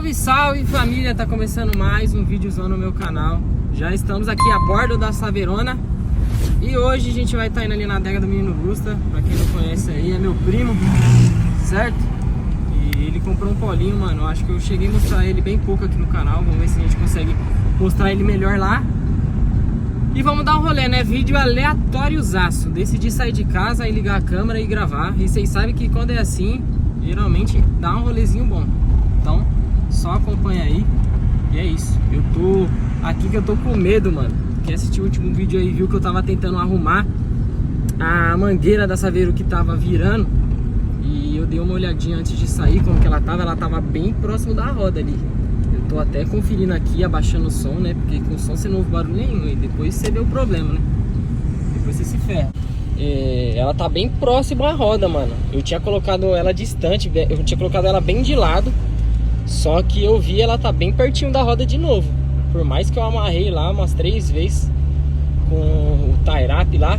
Salve, salve família, tá começando mais um vídeozão no meu canal. Já estamos aqui a bordo da Saveirona. E hoje a gente vai estar indo ali na adega do Menino Gusta. Pra quem não conhece aí, é meu primo, certo? E ele comprou um polinho, mano. Eu acho que eu cheguei a mostrar ele bem pouco aqui no canal. Vamos ver se a gente consegue mostrar ele melhor lá. E vamos dar um rolê, né? Vídeo aleatóriozaço. Decidi sair de casa e ligar a câmera e gravar. E vocês sabem que quando é assim, geralmente dá um rolezinho bom. Então, só acompanha aí. E é isso. Eu tô aqui que eu tô com medo, mano. Quem assistiu o último vídeo aí viu que eu tava tentando arrumar a mangueira da Saveiro que tava virando. E eu dei uma olhadinha antes de sair como que ela tava bem próximo da roda ali. Eu tô até conferindo aqui, abaixando o som, né? Porque com o som você não ouve barulho nenhum. E depois você vê o problema, né? Depois você se ferra. Ela tá bem próxima à roda, mano. Eu tinha colocado ela distante, eu tinha colocado ela bem de lado. Só que eu vi ela tá bem pertinho da roda de novo. Por mais que eu amarrei lá umas 3 vezes com o tie-up lá,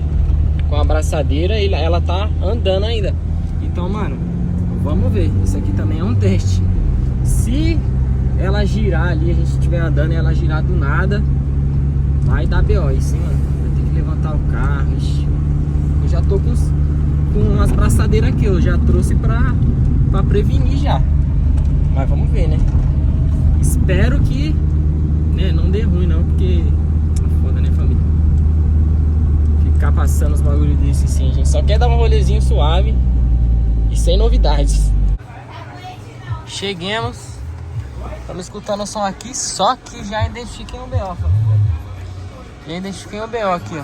com a abraçadeira, ela tá andando ainda. Então, mano, vamos ver. Isso aqui também é um teste. Se ela girar ali, a gente estiver andando e ela girar do nada, vai dar BO isso, hein, mano. Vai ter que levantar o carro. Ixi. Eu já tô com umas braçadeiras aqui. Eu já trouxe pra prevenir já. Mas vamos ver, né? Espero que não dê ruim não, porque foda, né, família? Ficar passando os bagulhos desse sim, a gente só quer dar um rolezinho suave e sem novidades. Cheguemos. Estamos escutando o som aqui, só que já identifiquei o BO, família. Já identifiquei o BO aqui, ó.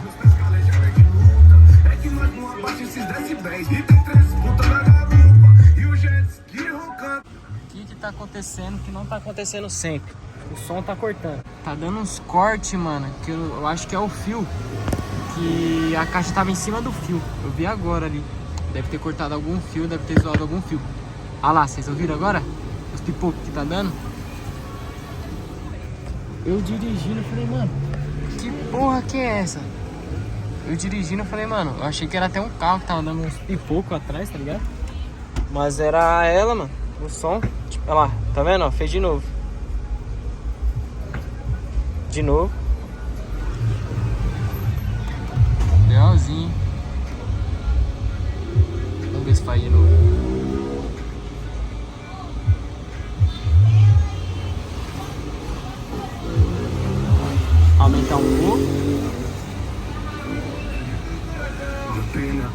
O que tá acontecendo que não tá acontecendo sempre? O som tá cortando. Tá dando uns cortes, mano, que eu acho que é o fio. Que a caixa tava em cima do fio. Eu vi agora ali. Deve ter cortado algum fio, deve ter zoado algum fio. Ah lá, vocês ouviram agora? Os pipocos que tá dando. Eu dirigindo, falei, mano, que porra que é essa? Eu dirigindo, falei, mano, eu achei que era até um carro que tava dando uns pipocos atrás, tá ligado? Mas era ela, mano. O som, tipo, olha lá, tá vendo? Ó, fez de novo. De novo. Legalzinho. Vamos ver se faz de novo. Aumentar um pouco.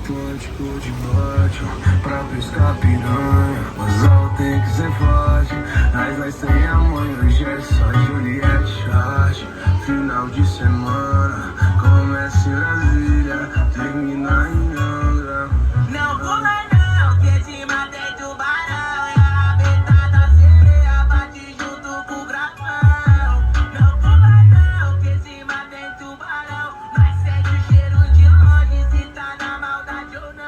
Atlântico de norte pra pescar piranha, mas ela tem que ser forte. Nós vai sem a mãe, hoje é só Juliette Chart. Final de semana, começa em Brasília, termina em Angra. Não pula não, que te matei tubarão. E a rabeta da sereia bate junto com o grafão. Não pula não, que te matei tubarão. Nós sente o cheiro de longe se tá na maldade ou não.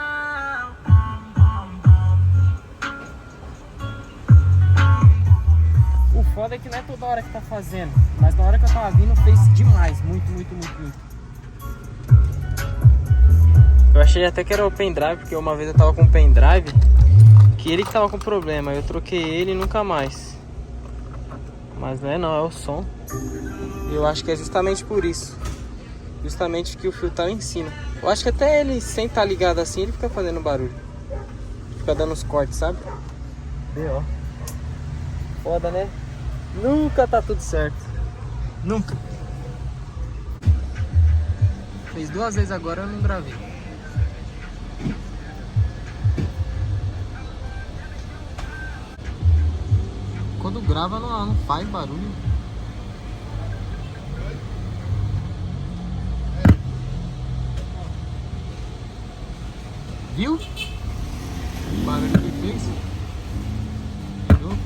O foda é que não é toda hora que tá fazendo, mas na hora que eu tava vindo fez demais, muito. Eu achei até que era o pendrive, porque uma vez eu tava com o pendrive, que ele que tava com problema, eu troquei ele e nunca mais. Mas não, é o som. Eu acho que é justamente por isso. Justamente que o fio tá em cima. Eu acho que até ele, sem estar ligado assim, ele fica fazendo barulho. Fica dando uns cortes, sabe? B.O. Foda, né? Nunca tá tudo certo. Nunca. Fez 2 vezes agora, eu não gravei. Quando grava não faz barulho. Viu? O barulho que fez. De novo.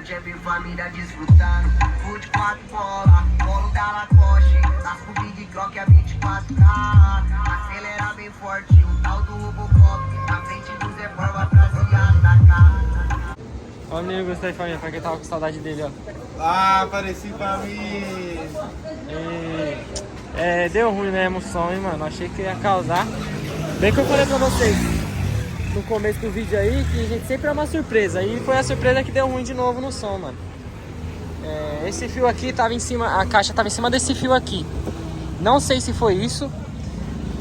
importante é ver família desfrutando. 24 bola, bolo da Lacoste, das clubes de croque a 24K. Acelera bem forte, o tal do Robocop, na frente do Zé Borba, atrás do atacar. Ó o menino Gustavo aí, família, pra quem tava com saudade dele, ó. Ah, apareci pra mim. Deu ruim mesmo o som, hein, mano. Achei que ia causar. Bem que eu falei pra vocês no começo do vídeo aí que a gente sempre é uma surpresa. E foi a surpresa que deu ruim de novo no som, mano. Esse fio aqui tava em cima, a caixa tava em cima desse fio aqui. Não sei se foi isso,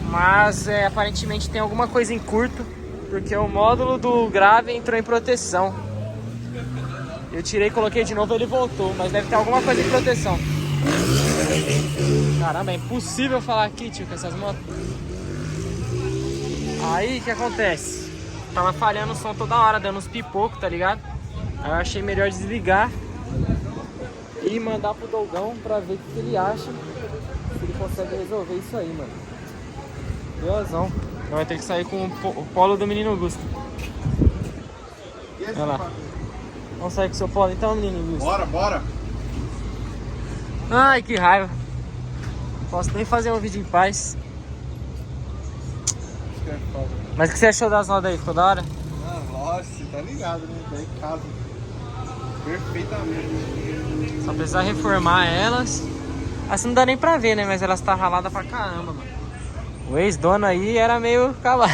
mas aparentemente tem alguma coisa em curto, porque o módulo do grave entrou em proteção. Eu tirei, coloquei de novo, ele voltou, mas deve ter alguma coisa em proteção. Caramba, é impossível falar aqui, tio, com essas motos. Aí, o que acontece? Tava falhando o som toda hora, dando uns pipocos, tá ligado? Aí eu achei melhor desligar e mandar pro Dogão pra ver o que ele acha, se ele consegue resolver isso aí, mano. Deusão. Vai ter que sair com o polo do menino Augusto. Olha lá. Vamos sair com o seu polo então, menino Augusto? Bora, bora. Ai, que raiva. Não posso nem fazer um vídeo em paz. Mas o que você achou das rodas aí? Ficou da hora? Ah, lógico, você tá ligado, né? Daí casa perfeitamente. Só precisa reformar elas. Assim não dá nem pra ver, né? Mas elas tá raladas pra caramba, mano. O ex-dono aí era meio calado.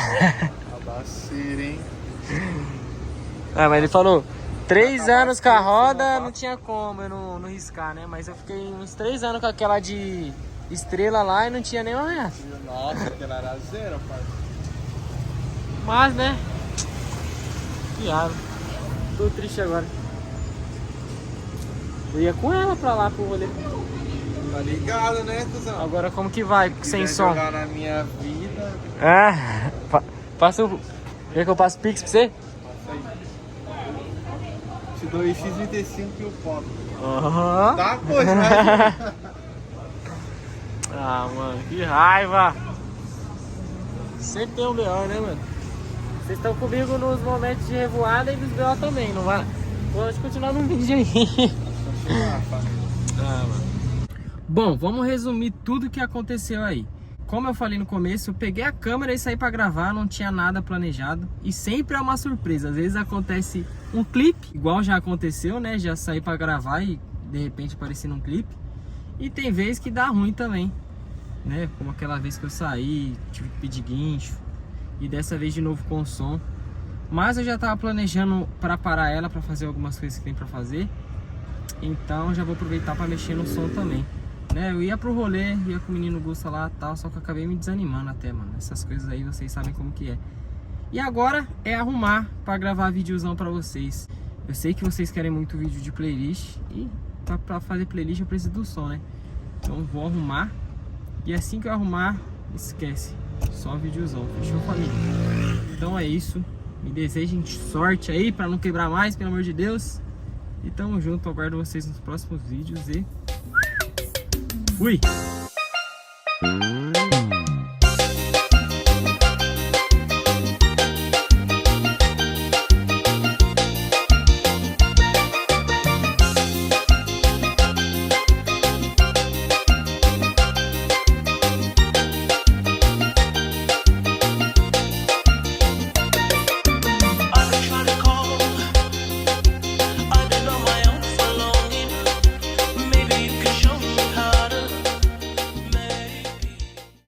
Abaceira, hein? Ah, mas ele falou 3 anos com a roda, não tinha como eu não riscar, né? Mas eu fiquei uns 3 anos com aquela de estrela lá e não tinha nem uma reaça. Nossa, aquela era zero, parceiro. Mas, né? Que raiva. Tô triste agora. Eu ia com ela pra lá pro rolê. Tá ligado, né, Tuzão? Agora como que vai sem Quer som? jogar na minha vida. Ah, passa o... Quer que eu passe Pix pra você? Passa aí. Te dou X35 e o pobre. Aham. Tá, poxa. Ah, mano, que raiva. Sempre tem um BO, né, mano? Vocês estão comigo nos momentos de revoada e nos BO também, não vai? Pode continuar no vídeo aí. Ah, mano. Bom, vamos resumir tudo que aconteceu aí. Como eu falei no começo, eu peguei a câmera e saí pra gravar, não tinha nada planejado. E sempre é uma surpresa, às vezes acontece um clipe, igual já aconteceu, né? Já saí pra gravar e de repente apareci num clipe. E tem vezes que dá ruim também, né? Como aquela vez que eu saí, tive que pedir guincho. E dessa vez de novo com som. Mas eu já tava planejando para parar ela, para fazer algumas coisas que tem para fazer. Então já vou aproveitar para mexer no som também, né? Eu ia pro rolê, ia com o menino Gusta lá e tal, só que eu acabei me desanimando até, mano. Essas coisas aí vocês sabem como que é. E agora é arrumar para gravar videozão para vocês. Eu sei que vocês querem muito vídeo de playlist e para fazer playlist eu preciso do som, né? Então vou arrumar. E assim que eu arrumar, esquece. Só videozão, fechou, família? Então é isso. Me desejem sorte aí pra não quebrar mais, pelo amor de Deus. E tamo junto, aguardo vocês nos próximos vídeos e fui!